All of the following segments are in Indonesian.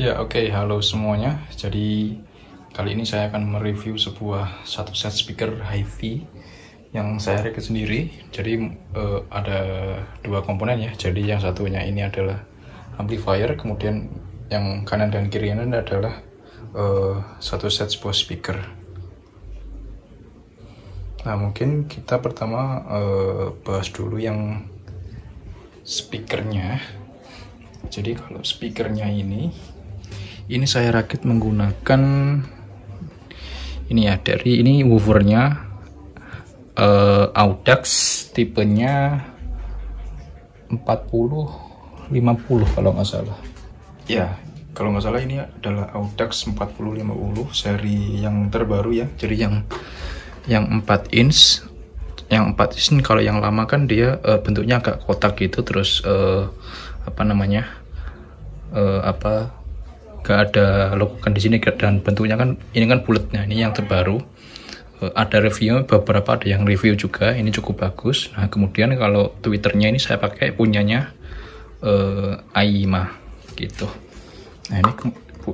Ya, oke, halo semuanya. Jadi kali ini saya akan mereview satu set speaker HiFi yang saya rakit sendiri. Jadi ada dua komponen ya. Jadi yang satunya ini adalah amplifier, kemudian yang kanan dan kiri ini adalah satu set sebuah speaker. Nah, mungkin kita pertama bahas dulu yang speakernya. Jadi kalau speakernya ini saya rakit menggunakan ini ya, dari ini woofernya Audax tipenya 4050 kalau nggak salah. Ya, kalau nggak salah ini adalah Audax 4050 seri yang terbaru ya. Jadi yang 4 inch. Yang 4 inch kalau yang lama kan dia bentuknya agak kotak gitu, terus gak ada logo kan di sini, dan bentuknya kan ini kan bulat. Nah, ini yang terbaru, ada review beberapa, ada yang review juga, ini cukup bagus. Nah, kemudian kalau Twitternya ini saya pakai punyanya Aima gitu. Nah, ini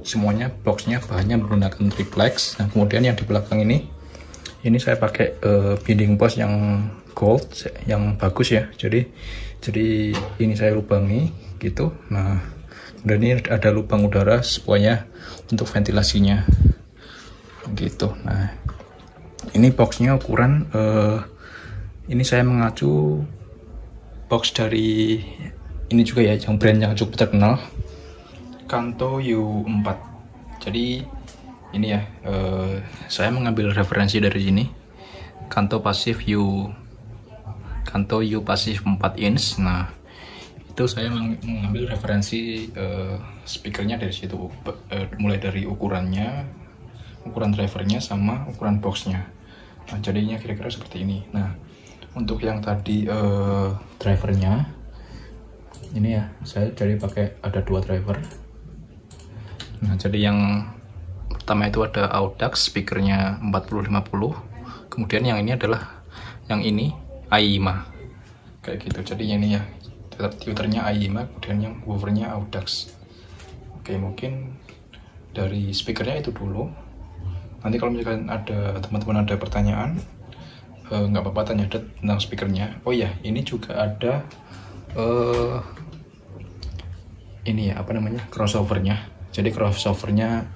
semuanya boxnya bahannya menggunakan triplex. Nah, kemudian yang di belakang ini saya pakai binding post yang gold yang bagus ya. Jadi ini saya lubangi gitu. Nah, dan ini ada lubang udara semuanya untuk ventilasinya gitu. Nah, ini boxnya ukuran ini saya mengacu box dari ini juga ya, yang brand yang cukup terkenal, Kanto U4. Jadi ini ya, saya mengambil referensi dari sini, Kanto U Passive 4 inch. Nah, itu saya mengambil referensi speakernya dari situ, mulai dari ukurannya, ukuran drivernya, sama ukuran boxnya. Nah, jadinya kira-kira seperti ini. Nah, untuk yang tadi drivernya ini ya, saya jadi pakai ada dua driver. Nah, jadi yang pertama itu ada Audax speakernya 4050, kemudian yang ini adalah Aima kayak gitu. Jadi ini ya, Twitternya Aima, kemudian yang woofernya Audax. Oke, mungkin dari speakernya itu dulu. Nanti kalau misalkan ada teman-teman ada pertanyaan, nggak apa-apa tanya tentang speakernya. Oh ya, ini juga ada ini ya, crossovernya. Jadi crossovernya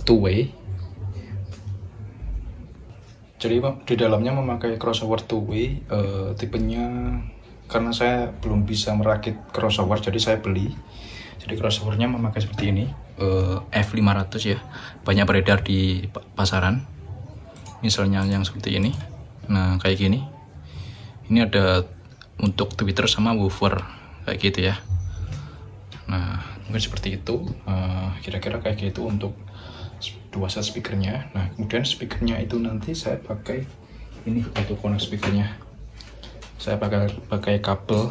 two way. Jadi di dalamnya memakai crossover two way, tipenya, karena saya belum bisa merakit crossover, jadi saya beli. Jadi crossovernya memakai seperti ini, F500 ya, banyak beredar di pasaran. Misalnya yang seperti ini. Nah, kayak gini. Ini ada untuk tweeter sama woofer kayak gitu ya. Nah, mungkin seperti itu, kira-kira kayak gitu untuk dua set speakernya. Nah, kemudian speakernya itu nanti saya pakai ini untuk connect speakernya. Saya pakai kabel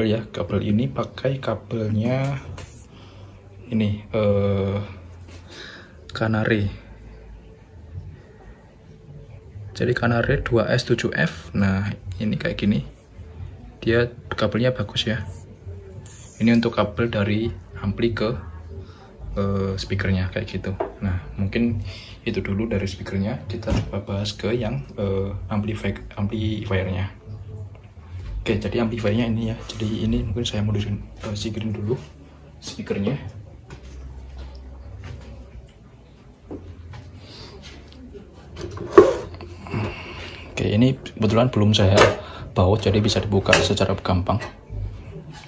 ya. Kabel ini pakai kabelnya ini Canary. Jadi Canary 2S7F. Nah, ini kayak gini. Dia kabelnya bagus ya. Ini untuk kabel dari ampli ke speakernya kayak gitu. Nah, mungkin itu dulu dari speakernya. Kita bahas ke yang amplifiernya. Oke, jadi amplifiernya ini ya. Jadi ini mungkin saya mau singkirin dulu speakernya. Oke, ini kebetulan belum saya baut, jadi bisa dibuka secara gampang.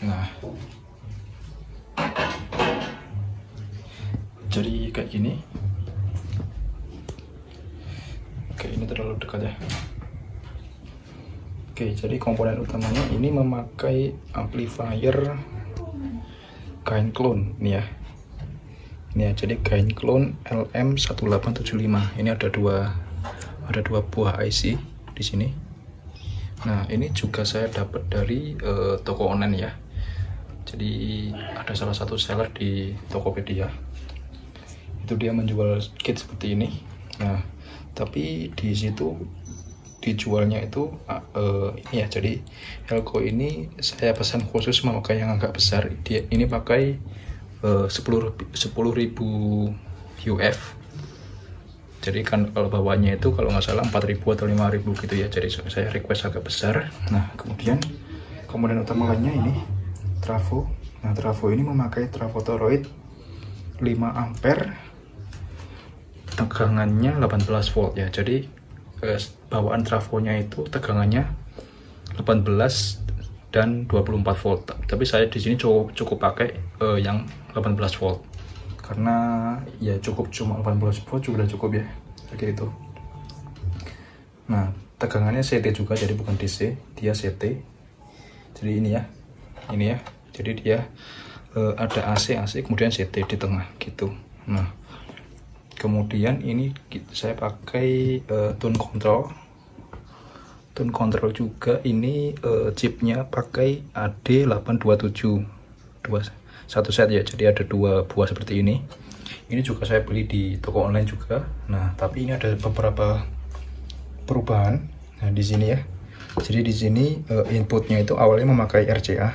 Nah, jadi kayak gini. Oke, ini terlalu dekat ya. Oke, jadi komponen utamanya ini memakai amplifier Gain Clone ini ya. Ini ya, jadi Gain Clone LM1875. Ini ada dua buah IC di sini. Nah, ini juga saya dapat dari toko online ya. Jadi ada salah satu seller di Tokopedia. Itu dia menjual kit seperti ini. Nah, tapi di dijualnya itu ini ya. Jadi Elko ini saya pesan khusus memakai yang agak besar. Ini pakai 10.000 UF. Jadi kan kalau bawahnya itu kalau nggak salah 4.000 atau 5.000 gitu ya. Jadi saya request agak besar. Nah kemudian komponen utama lainnya ini trafo. Nah trafo ini memakai trafo toroid 5 ampere, tegangannya 18 volt ya. Jadi bawaan trafonya itu tegangannya 18 dan 24 volt. Tapi saya di sini cukup pakai yang 18 volt karena ya cukup, cuma 18 volt juga udah cukup ya, kayak gitu. Nah tegangannya CT juga, jadi bukan DC, dia CT. Jadi ini ya, jadi dia ada AC kemudian CT di tengah gitu. Nah kemudian ini saya pakai tone control juga. Ini chipnya pakai AD827 satu set ya, jadi ada 2 buah seperti ini. Ini juga saya beli di toko online juga. Nah tapi ini ada beberapa perubahan. Nah di sini ya, jadi di sini inputnya itu awalnya memakai RCA.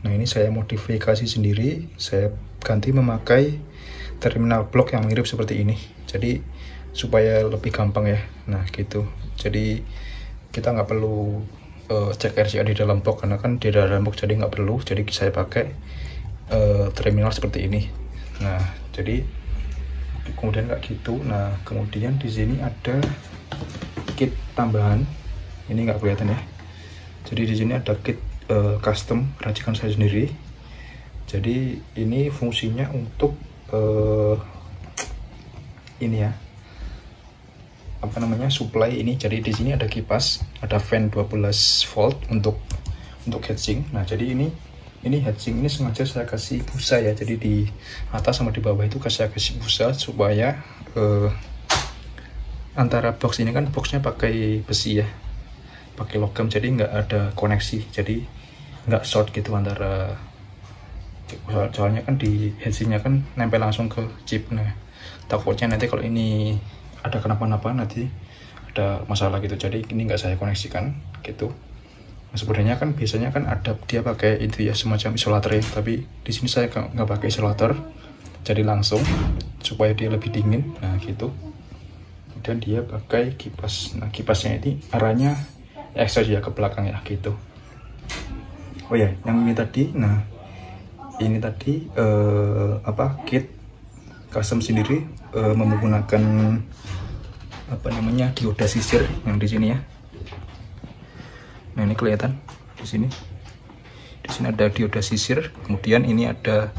Nah ini saya modifikasi sendiri, saya ganti memakai terminal blok yang mirip seperti ini, jadi supaya lebih gampang ya. Nah gitu, jadi kita nggak perlu cek RCA di dalam blok, karena kan di dalam blok jadi nggak perlu. Jadi saya pakai terminal seperti ini. Nah jadi kemudian kayak gitu. Nah kemudian di sini ada kit tambahan, ini nggak kelihatan ya. Jadi di sini ada kit custom racikan saya sendiri. Jadi ini fungsinya untuk ini ya, apa namanya, supply ini. Jadi di sini ada kipas, ada fan 12 volt untuk heatsink. Nah jadi ini heatsink ini sengaja saya kasih busa ya. Jadi di atas sama di bawah itu saya kasih busa supaya antara box ini kan boxnya pakai besi ya, pakai logam, jadi nggak ada koneksi, jadi nggak short gitu antara, soalnya kan di heatsinknya kan nempel langsung ke chip. Nah takutnya nanti kalau ini ada kenapa-napa nanti ada masalah gitu, jadi ini nggak saya koneksikan gitu. Nah, sebenarnya kan biasanya kan ada dia pakai itu ya, semacam isolator ya, tapi di sini saya nggak pakai isolator, jadi langsung supaya dia lebih dingin. Nah gitu. Kemudian dia pakai kipas. Nah kipasnya ini arahnya ekstras ya, ke belakang ya gitu. Oh ya, yang ini tadi. Nah ini tadi kit custom sendiri menggunakan apa namanya, dioda sisir yang di sini ya. Nah ini kelihatan di sini. Di sini ada dioda sisir. Kemudian ini ada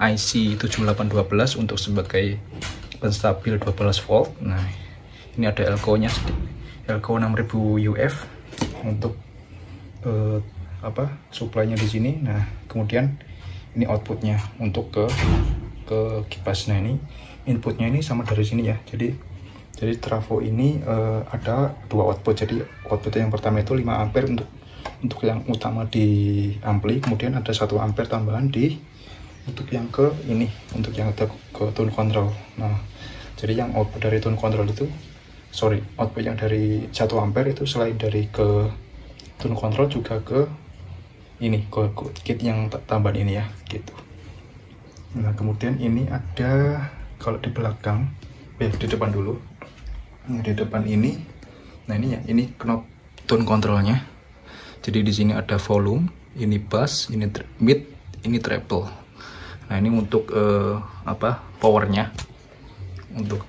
IC 7812 untuk sebagai penstabil 12 volt. Nah ini ada Elko-nya, Elko 6000 UF untuk supply-nya di sini. Nah kemudian ini outputnya untuk ke kipas. Nah ini inputnya ini sama dari sini ya. Jadi trafo ini ada 2 output. Jadi output yang pertama itu 5 ampere untuk yang utama di ampli, kemudian ada 1 ampere tambahan untuk yang ke ini, untuk yang ke tone control. Nah jadi yang output dari tone control itu, output yang dari 1 ampere itu selain dari ke tone control juga ke ini, ke kit yang tambahan ini ya gitu. Nah kemudian ini ada, kalau di belakang di depan dulu. Nah di depan ini, nah ini ya, ini knob tone controlnya. Jadi di sini ada volume, ini bass, ini mid, ini treble. Nah ini untuk powernya, untuk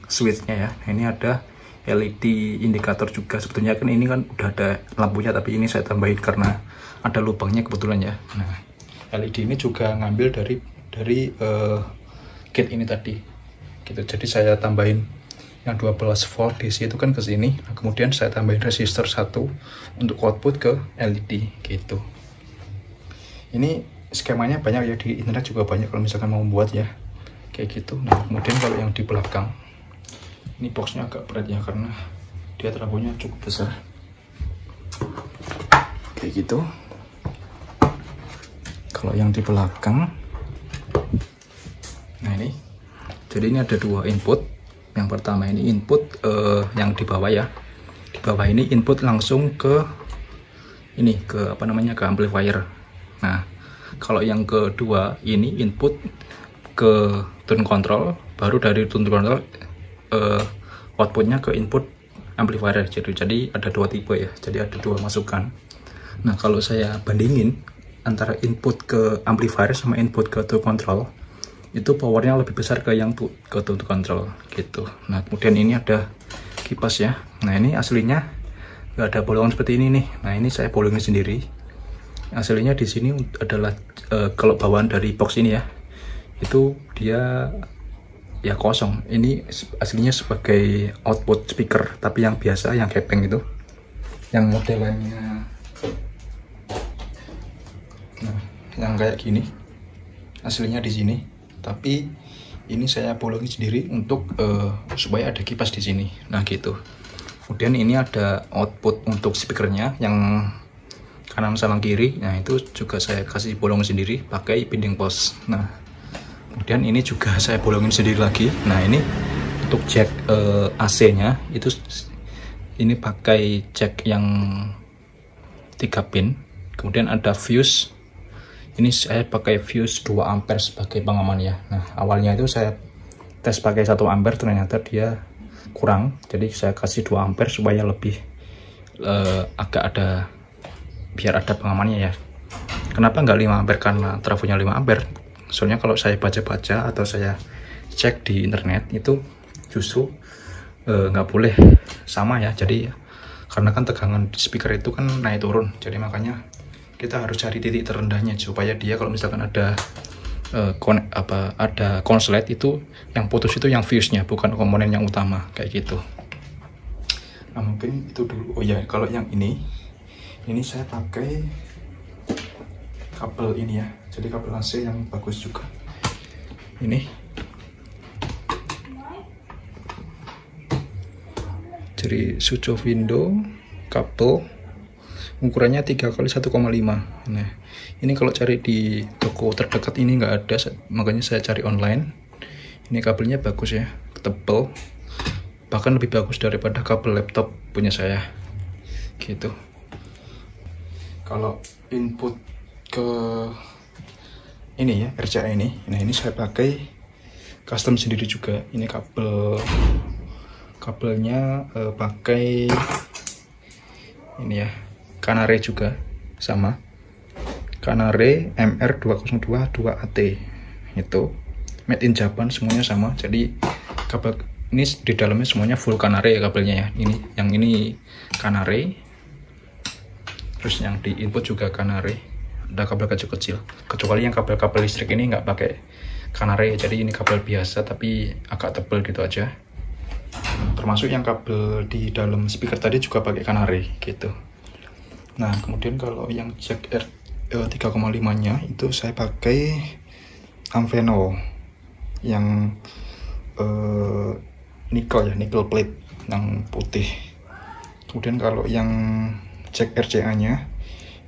switchnya ya. Nah, ini ada LED indikator juga. Sebetulnya kan ini kan udah ada lampunya, tapi ini saya tambahin karena ada lubangnya kebetulan ya. Nah LED ini juga ngambil dari kit ini tadi gitu. Jadi saya tambahin yang 12 volt DC itu kan ke sini. Nah, kemudian saya tambahin resistor 1 untuk output ke LED gitu. Ini skemanya banyak ya, di internet juga banyak kalau misalkan mau membuat ya kayak gitu. Nah kemudian kalau yang di belakang ini boxnya agak berat ya, karena dia trafonya cukup besar kayak gitu. Kalau yang di belakang, nah ini, jadi ini ada 2 input, Yang pertama ini input yang di bawah ya. Di bawah ini input langsung ke ini, ke apa namanya, ke amplifier. Nah, kalau yang kedua ini input ke tune control, baru dari tune control outputnya ke input amplifier. Jadi ada dua tipe ya, jadi ada dua masukan. Nah, kalau saya bandingin antara input ke amplifier sama input ke tune control, itu powernya lebih besar ke yang ke tune control gitu. Nah, kemudian ini ada kipas ya. Nah, ini aslinya nggak ada bolongan seperti ini nih. Nah, ini saya bolongin sendiri. Aslinya di sini adalah kalau bawaan dari box ini ya, itu dia ya kosong. Ini aslinya sebagai output speaker, tapi yang biasa, yang gepeng itu, yang modelnya nah, yang kayak gini. Aslinya di sini, tapi ini saya bolongin sendiri untuk supaya ada kipas di sini. Nah, gitu. Kemudian ini ada output untuk speakernya yang kanan sama kiri. Nah, itu juga saya kasih bolong sendiri pakai binding pos. Nah, kemudian ini juga saya bolongin sendiri lagi. Nah, ini untuk jack AC-nya itu ini pakai jack yang 3 pin. Kemudian ada fuse. Ini saya pakai fuse 2 ampere sebagai pengaman ya. Nah, awalnya itu saya tes pakai 1 ampere, ternyata dia kurang. Jadi saya kasih 2 ampere supaya lebih agak ada, biar ada pengamannya ya. Kenapa nggak 5 ampere? Karena trafonya 5 ampere. Soalnya kalau saya baca-baca atau saya cek di internet itu justru nggak boleh sama ya. Jadi karena kan tegangan speaker itu kan naik turun, jadi makanya kita harus cari titik terendahnya supaya dia kalau misalkan ada ada konslet itu yang putus itu yang fuse-nya, bukan komponen yang utama kayak gitu. Nah, mungkin itu dulu. Oh ya, kalau yang ini saya pakai kabel ini ya, jadi kabel AC yang bagus juga. Ini jadi switch off window, kabel ukurannya 3x1,5. Nah, ini kalau cari di toko terdekat ini nggak ada, makanya saya cari online. Ini kabelnya bagus ya, tebal, bahkan lebih bagus daripada kabel laptop punya saya gitu. Kalau input ke ini ya, RCA ini, nah ini saya pakai custom sendiri juga. Ini kabelnya pakai ini ya, Canare juga, sama Canare MR202-2AT, itu made in Japan, semuanya sama. Jadi kabel ini di dalamnya semuanya full Canare ya kabelnya ya. Yang ini Canare, terus yang di input juga Canare. Ada kabel kecil-kecil, kecuali yang kabel-kabel listrik ini nggak pakai Canare, jadi ini kabel biasa tapi agak tebal gitu aja. Termasuk yang kabel di dalam speaker tadi juga pakai Canare gitu. Nah, kemudian kalau yang jack 3,5 nya itu saya pakai Amveno yang nickel ya, nickel plate yang putih. Kemudian kalau yang jack RCA nya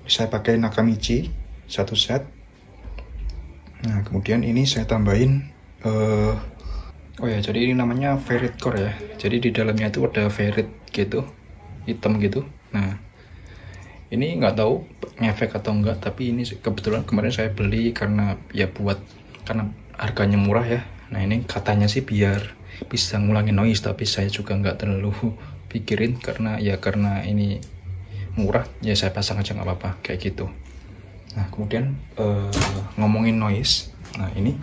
saya pakai Nakamichi 1 set. Nah, kemudian ini saya tambahin oh ya, jadi ini namanya ferrite core ya, jadi di dalamnya itu ada ferrite gitu, hitam gitu. Nah, ini nggak tahu ngefek atau enggak, tapi ini kebetulan kemarin saya beli karena harganya murah ya. Nah, ini katanya sih biar bisa ngulangin noise, tapi saya juga nggak terlalu pikirin karena ini murah ya, saya pasang aja nggak apa-apa kayak gitu. Nah, kemudian ngomongin noise, nah ini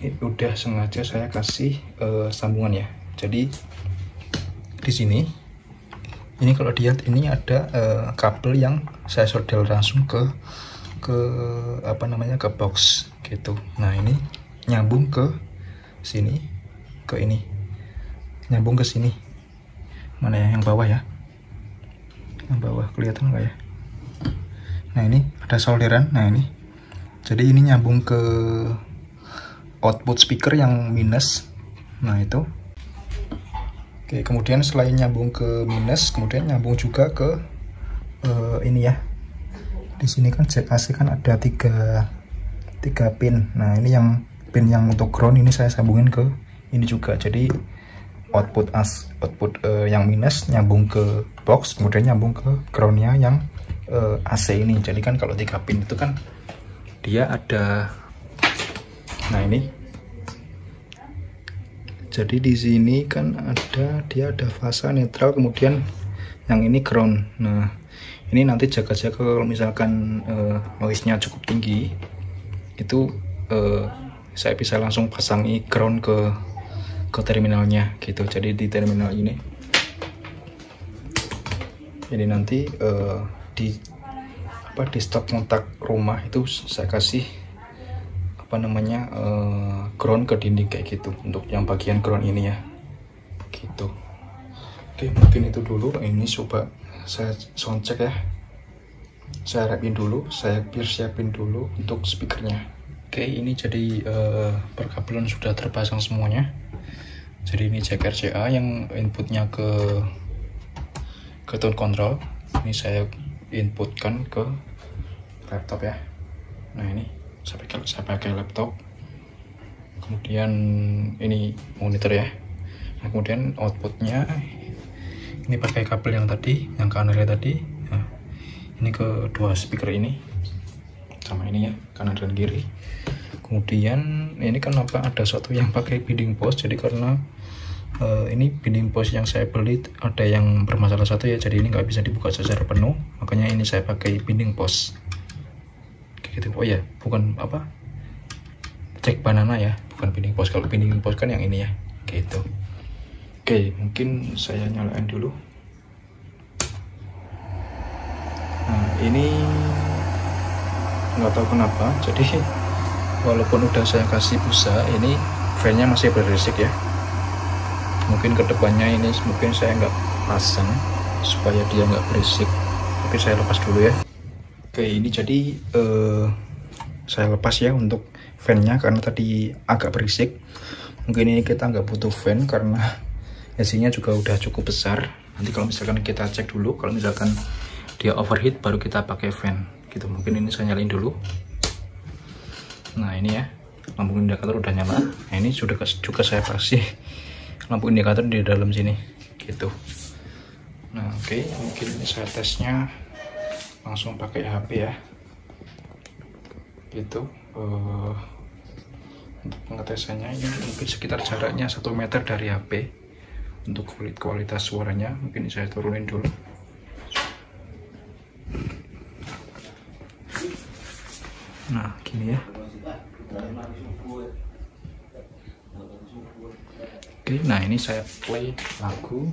udah sengaja saya kasih sambungan ya. Jadi di sini ini kalau dilihat ini ada kabel yang saya solder langsung ke apa namanya, ke box gitu. Nah, ini nyambung ke sini, ke ini nyambung ke sini. Mana ya, yang bawah ya, yang bawah kelihatan nggak ya? Nah, ini ada solderan. Nah, ini jadi ini nyambung ke output speaker yang minus. Nah, itu oke. Kemudian selain nyambung ke minus, kemudian nyambung juga ke ini ya. Di sini kan jack AC kan ada tiga pin. Nah, ini yang pin yang untuk ground ini saya sambungin ke ini juga. Jadi output yang minus nyambung ke box, kemudian nyambung ke groundnya yang AC ini. Jadi kan kalau 3 pin itu kan dia ada, nah ini, jadi di sini kan dia ada fasa netral, kemudian yang ini ground. Nah ini nanti jaga-jaga kalau misalkan noise-nya cukup tinggi itu saya bisa langsung pasangi ground ke terminalnya gitu. Jadi di terminal ini nanti di stop kontak rumah itu saya kasih ground ke dinding kayak gitu untuk yang bagian ground ini ya gitu. Oke, mungkin itu dulu. Ini coba saya soundcheck ya, saya rapin dulu, saya siapin dulu untuk speakernya. Oke, ini jadi perkabelan sudah terpasang semuanya. Jadi ini jack RCA yang inputnya ke tone control. Ini saya inputkan ke laptop ya. Nah ini saya pakai laptop. Kemudian ini monitor ya. Nah, kemudian outputnya ini pakai kabel yang tadi, yang kanan tadi. Nah, ini ke dua speaker ini sama ini ya, kanan dan kiri. Kemudian ini kenapa ada satu yang pakai binding post, jadi karena ini binding post yang saya beli ada yang bermasalah satu ya, jadi ini nggak bisa dibuka secara penuh, makanya ini saya pakai binding post kayak gitu. Oh ya, bukan cek banana ya, bukan binding post. Kalau binding post kan yang ini ya gitu. Oke, mungkin saya nyalain dulu. Nah ini nggak tahu kenapa, jadi walaupun udah saya kasih busa, ini fan-nya masih berisik ya. Mungkin kedepannya ini mungkin saya nggak pasang supaya dia nggak berisik, tapi saya lepas dulu ya. Oke, ini jadi saya lepas ya untuk fan-nya karena tadi agak berisik. Mungkin ini kita nggak butuh fan karena AC-nya juga udah cukup besar. Nanti kalau misalkan kita cek dulu, kalau misalkan dia overheat baru kita pakai fan gitu. Mungkin ini saya nyalain dulu. Nah ini ya, lampu indikator udah nyala. Nah ini juga saya kasih lampu indikator di dalam sini gitu. Nah oke, mungkin ini saya tesnya langsung pakai HP ya gitu. Untuk pengetesannya ini mungkin sekitar jaraknya 1 meter dari HP. Untuk kualitas suaranya mungkin saya turunin dulu. Nah gini ya. Oke, nah ini saya play lagu.